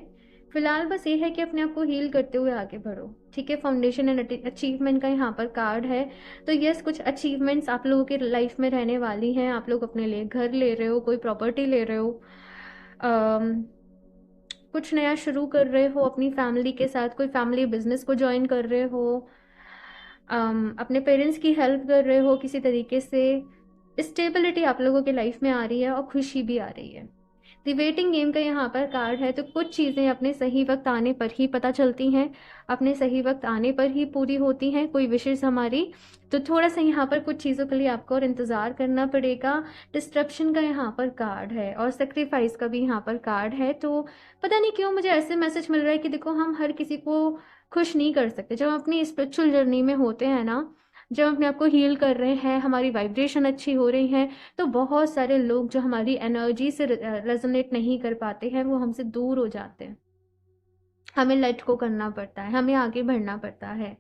फिलहाल बस ये है कि अपने आप को हील करते हुए आगे बढ़ो, ठीक है। फाउंडेशन एंड अचीवमेंट का यहाँ पर कार्ड है। तो यस, कुछ अचीवमेंट्स आप लोगों की लाइफ में रहने वाली हैं। आप लोग अपने लिए घर ले रहे हो, कोई प्रॉपर्टी ले रहे हो, कुछ नया शुरू कर रहे हो अपनी फैमिली के साथ, कोई फैमिली बिजनेस को ज्वाइन कर रहे हो, अपने पेरेंट्स की हेल्प कर रहे हो किसी तरीके से। स्टेबिलिटी आप लोगों के लाइफ में आ रही है और खुशी भी आ रही है। द वेटिंग गेम का यहाँ पर कार्ड है। तो कुछ चीज़ें अपने सही वक्त आने पर ही पता चलती हैं, अपने सही वक्त आने पर ही पूरी होती हैं कोई विशेष हमारी। तो थोड़ा सा यहाँ पर कुछ चीज़ों के लिए आपको और इंतज़ार करना पड़ेगा। डिस्ट्रप्शन का यहाँ पर कार्ड है और सेक्रीफाइस का भी यहाँ पर कार्ड है। तो पता नहीं क्यों मुझे ऐसे मैसेज मिल रहा है कि देखो, हम हर किसी को खुश नहीं कर सकते। जब हम अपनी स्पिरिचुअल जर्नी में होते हैं ना, जब अपने आप को हील कर रहे हैं, हमारी वाइब्रेशन अच्छी हो रही है, तो बहुत सारे लोग जो हमारी एनर्जी से रेजोनेट नहीं कर पाते हैं वो हमसे दूर हो जाते हैं। हमें लेट को करना पड़ता है, हमें आगे बढ़ना पड़ता है।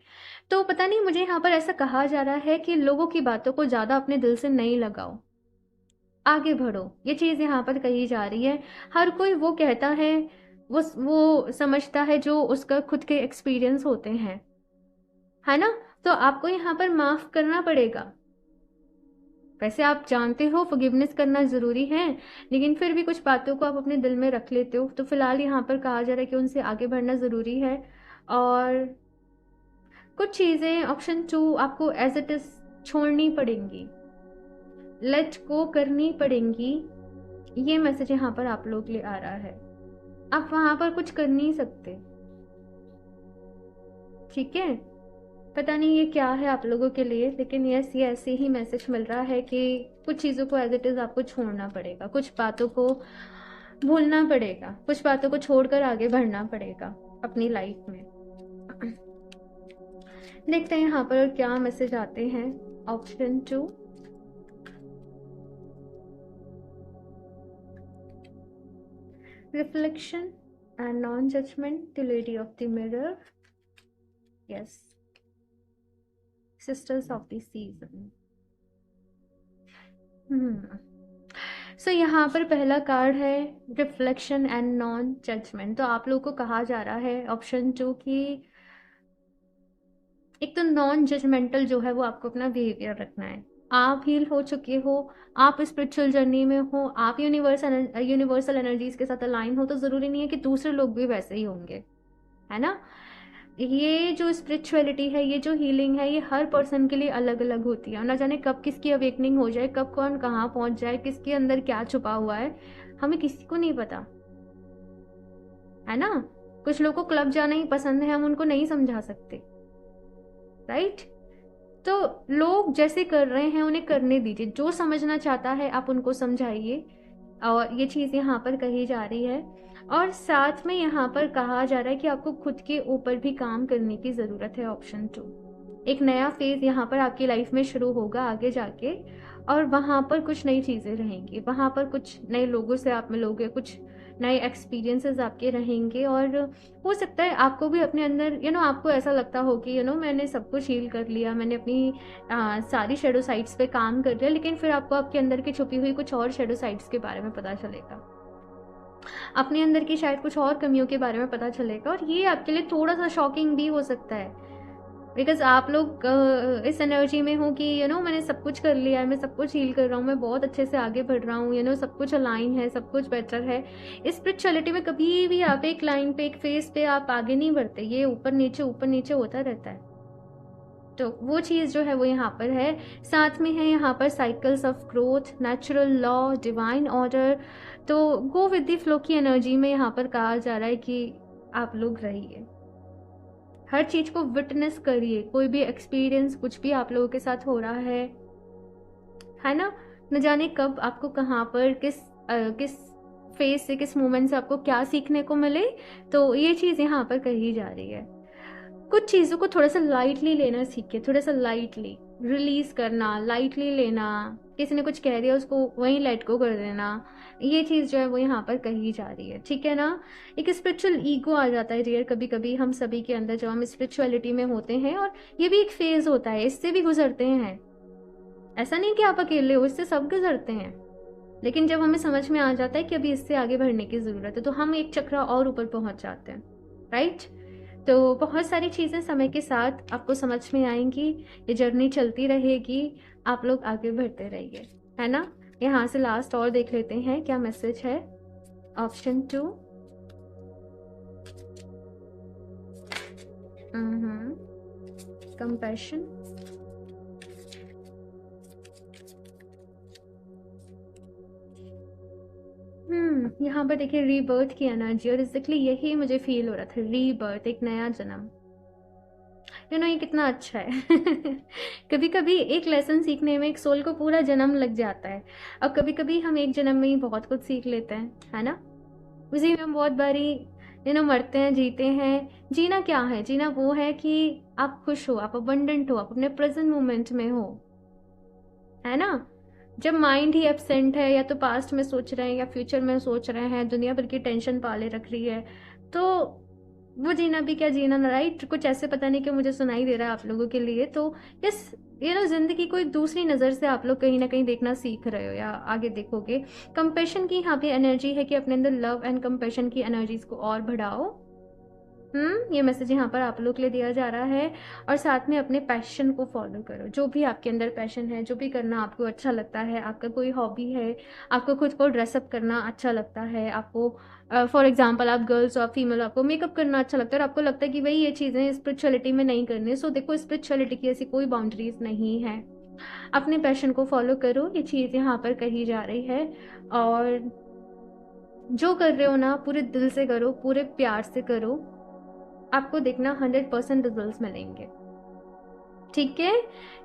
तो पता नहीं, मुझे यहाँ पर ऐसा कहा जा रहा है कि लोगों की बातों को ज़्यादा अपने दिल से नहीं लगाओ, आगे बढ़ो, ये चीज़ यहाँ पर कही जा रही है। हर कोई वो कहता है, वो समझता है जो उसका खुद के एक्सपीरियंस होते हैं, है ना। तो आपको यहाँ पर माफ़ करना पड़ेगा। वैसे आप जानते हो फॉरगिवनेस करना ज़रूरी है, लेकिन फिर भी कुछ बातों को आप अपने दिल में रख लेते हो। तो फिलहाल यहाँ पर कहा जा रहा है कि उनसे आगे बढ़ना ज़रूरी है, और कुछ चीज़ें ऑप्शन 2 आपको एज इट इज़ छोड़नी पड़ेंगी, लेट गो करनी पड़ेंगी। ये मैसेज यहाँ पर आप लोग के लिए आ रहा है। आप वहाँ पर कुछ कर नहीं सकते, ठीक है। पता नहीं ये क्या है आप लोगों के लिए, लेकिन यस, ये ऐसे ही मैसेज मिल रहा है कि कुछ चीज़ों को एज इट इज़ आपको छोड़ना पड़ेगा, कुछ बातों को भूलना पड़ेगा, कुछ बातों को छोड़कर आगे बढ़ना पड़ेगा अपनी लाइफ में। देखते हैं यहाँ पर क्या मैसेज आते हैं। Option 2, reflection and non judgement, the lady of the mirror, yes, sisters of the season. So यहाँ पर पहला कार्ड है रिफ्लेक्शन एंड नॉन जजमेंट। तो आप लोगों को कहा जा रहा है ऑप्शन 2 की एक तो नॉन जजमेंटल जो है वो आपको अपना बिहेवियर रखना है। आप हील हो चुके हो, आप स्पिरिचुअल जर्नी में हो, आप यूनिवर्सल एनर्जीज के साथ अलाइन हो, तो ज़रूरी नहीं है कि दूसरे लोग भी वैसे ही होंगे, है ना। ये जो स्पिरिचुअलिटी है, ये जो हीलिंग है, ये हर पर्सन के लिए अलग अलग होती है। ना जाने कब किसकी अवेकनिंग हो जाए, कब कौन कहाँ पहुँच जाए, किसके अंदर क्या छुपा हुआ है, हमें किसी को नहीं पता, है ना। कुछ लोगों को क्लब जाना ही पसंद है, हम उनको नहीं समझा सकते, राइट। तो लोग जैसे कर रहे हैं उन्हें करने दीजिए, जो समझना चाहता है आप उनको समझाइए, और ये चीज़ यहाँ पर कही जा रही है। और साथ में यहाँ पर कहा जा रहा है कि आपको खुद के ऊपर भी काम करने की ज़रूरत है। ऑप्शन 2, एक नया फेज़ यहाँ पर आपकी लाइफ में शुरू होगा आगे जाके, और वहाँ पर कुछ नई चीज़ें रहेंगी, वहाँ पर कुछ नए लोगों से आप मिलोगे, कुछ नए एक्सपीरियंसेस आपके रहेंगे, और हो सकता है आपको भी अपने अंदर आपको ऐसा लगता हो कि मैंने सब कुछ हील कर लिया, मैंने अपनी सारी शेडो साइड्स पे काम कर लिया, लेकिन फिर आपको आपके अंदर की छुपी हुई कुछ और शेडो साइड्स के बारे में पता चलेगा, अपने अंदर की शायद कुछ और कमियों के बारे में पता चलेगा, और ये आपके लिए थोड़ा सा शॉकिंग भी हो सकता है, बिकॉज आप लोग इस एनर्जी में हो कि मैंने सब कुछ कर लिया है, मैं सब कुछ हील कर रहा हूँ, मैं बहुत अच्छे से आगे बढ़ रहा हूँ, सब कुछ अलाइन है, सब कुछ बेटर है। इस स्पिरिचुअलिटी में कभी भी आप एक लाइन पे, एक फेस पे आप आगे नहीं बढ़ते, ये ऊपर नीचे होता रहता है। तो वो चीज़ जो है वो यहाँ पर है। साथ में है यहाँ पर cycles of growth, natural law, divine order. तो गो विद द फ्लो की एनर्जी में यहाँ पर कहा जा रहा है कि आप लोग रहिए, हर चीज़ को विटनेस करिए, कोई भी एक्सपीरियंस कुछ भी आप लोगों के साथ हो रहा है ना, न जाने कब आपको कहाँ पर किस फेज से, किस मोमेंट से आपको क्या सीखने को मिले। तो ये चीज़ यहाँ पर कही जा रही है। कुछ चीज़ों को थोड़ा सा लाइटली लेना सीखिए, थोड़ा सा लाइटली रिलीज करना, लाइटली लेना, किसी ने कुछ कह दिया उसको वहीं लेट गो कर देना, ये चीज़ जो है वो यहाँ पर कही जा रही है, ठीक है ना। एक स्पिरिचुअल ईगो आ जाता है रियर कभी कभी हम सभी के अंदर जब हम स्पिरिचुअलिटी में होते हैं, और ये भी एक फेज होता है, इससे भी गुजरते हैं, ऐसा नहीं कि आप अकेले हो, इससे सब गुजरते हैं। लेकिन जब हमें समझ में आ जाता है कि अभी इससे आगे बढ़ने की ज़रूरत है, तो हम एक चक्रा और ऊपर पहुँच जाते हैं, राइट। तो बहुत सारी चीज़ें समय के साथ आपको समझ में आएंगी, ये जर्नी चलती रहेगी, आप लोग आगे बढ़ते रहिए, है ना। यहाँ से लास्ट और देख लेते हैं क्या मैसेज है। ऑप्शन 2, कंपैशन, यहाँ पर देखिए रीबर्थ की एनर्जी, और एग्जैक्टली यही मुझे फील हो रहा था, रीबर्थ, एक नया जन्म। ये कितना अच्छा है। कभी कभी एक लेसन सीखने में एक सोल को पूरा जन्म लग जाता है, और कभी कभी हम एक जन्म में ही बहुत कुछ सीख लेते हैं, है ना। उसी में हम बहुत बारी मरते हैं, जीते हैं। जीना क्या है? जीना वो है कि आप खुश हो, आप अबंडेंट हो, आप अपने प्रेजेंट मोमेंट में हो, है ना। जब माइंड ही एब्सेंट है, या तो पास्ट में सोच रहे हैं या फ्यूचर में सोच रहे हैं, दुनिया भर की टेंशन पाले रख रही है, तो वो जीना भी क्या जीना ना, राइट। कुछ ऐसे पता नहीं कि मुझे सुनाई दे रहा है आप लोगों के लिए। तो यस, जिंदगी को एक दूसरी नज़र से आप लोग कहीं ना कहीं देखना सीख रहे हो या आगे देखोगे। कंपैशन की यहाँ पे एनर्जी है कि अपने अंदर लव एंड कंपैशन की एनर्जीज को और बढ़ाओ। ये मैसेज यहाँ पर आप लोग के लिए दिया जा रहा है। और साथ में अपने पैशन को फॉलो करो, जो भी आपके अंदर पैशन है, जो भी करना आपको अच्छा लगता है, आपका कोई हॉबी है, आपको खुद को ड्रेसअप करना अच्छा लगता है, आपको फॉर एग्जांपल आप गर्ल्स और फीमेल, आपको मेकअप करना अच्छा लगता है और आपको लगता है कि भाई ये चीज़ें स्पिरिचुअलिटी में नहीं करनी, सो देखो स्पिरिचुअलिटी की ऐसी कोई बाउंड्रीज नहीं है, अपने पैशन को फॉलो करो, ये चीज़ यहाँ पर कही जा रही है। और जो कर रहे हो ना पूरे दिल से करो, पूरे प्यार से करो, आपको देखना 100% रिजल्ट्स मिलेंगे। ठीक है।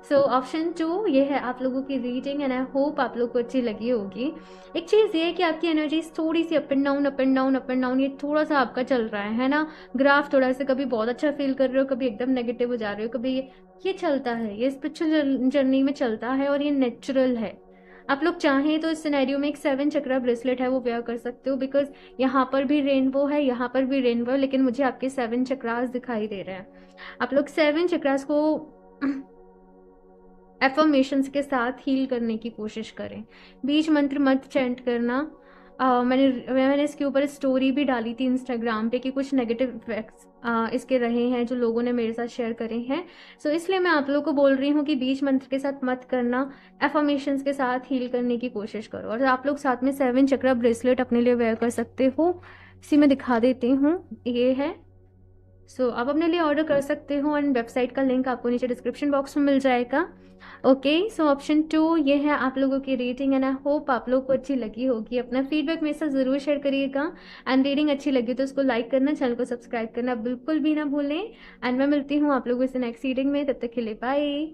सो ऑप्शन 2 ये है आप लोगों की रीडिंग एंड आई होप आप लोग को अच्छी लगी होगी। एक चीज़ ये है कि आपकी एनर्जी थोड़ी सी up and down up and down up and down, ये थोड़ा सा आपका चल रहा है ना, ग्राफ थोड़ा सा कभी बहुत अच्छा फील कर रहे हो, कभी एकदम नेगेटिव हो जा रहे हो, कभी ये चलता है, ये स्पिरिचुअल जर्नी में चलता है और ये नेचुरल है। आप लोग चाहें तो इस सिनेरियो में एक 7 चक्रा ब्रेसलेट है वो वेयर कर सकते हो, बिकॉज यहाँ पर भी रेनबो है, यहाँ पर भी रेनबो है, लेकिन मुझे आपके 7 चक्रास दिखाई दे रहे हैं। आप लोग 7 चक्रास को एफर्मेशंस के साथ हील करने की कोशिश करें। बीज मंत्र मत चैंट करना। मैंने इसके ऊपर स्टोरी भी डाली थी इंस्टाग्राम पे कि कुछ नेगेटिव इफेक्ट्स इसके रहे हैं जो लोगों ने मेरे साथ शेयर करे हैं। सो इसलिए मैं आप लोगों को बोल रही हूँ कि बीज मंत्र के साथ मत करना, एफर्मेशंस के साथ हील करने की कोशिश करो। और आप लोग साथ में 7 चक्रा ब्रेसलेट अपने लिए वेयर कर सकते हो, इसी में दिखा देती हूँ, ये है। सो आप अपने लिए ऑर्डर कर सकते हो एंड वेबसाइट का लिंक आपको नीचे डिस्क्रिप्शन बॉक्स में मिल जाएगा। ओके, सो ऑप्शन 2 ये है आप लोगों की रेटिंग एंड आई होप आप लोगों को अच्छी लगी होगी। अपना फीडबैक मेरे साथ ज़रूर शेयर करिएगा एंड रीडिंग अच्छी लगी तो उसको लाइक करना, चैनल को सब्सक्राइब करना बिल्कुल भी ना भूलें। एंड मैं मिलती हूँ आप लोगों से नेक्स्ट रीडिंग में, तब तक के लिए बाय।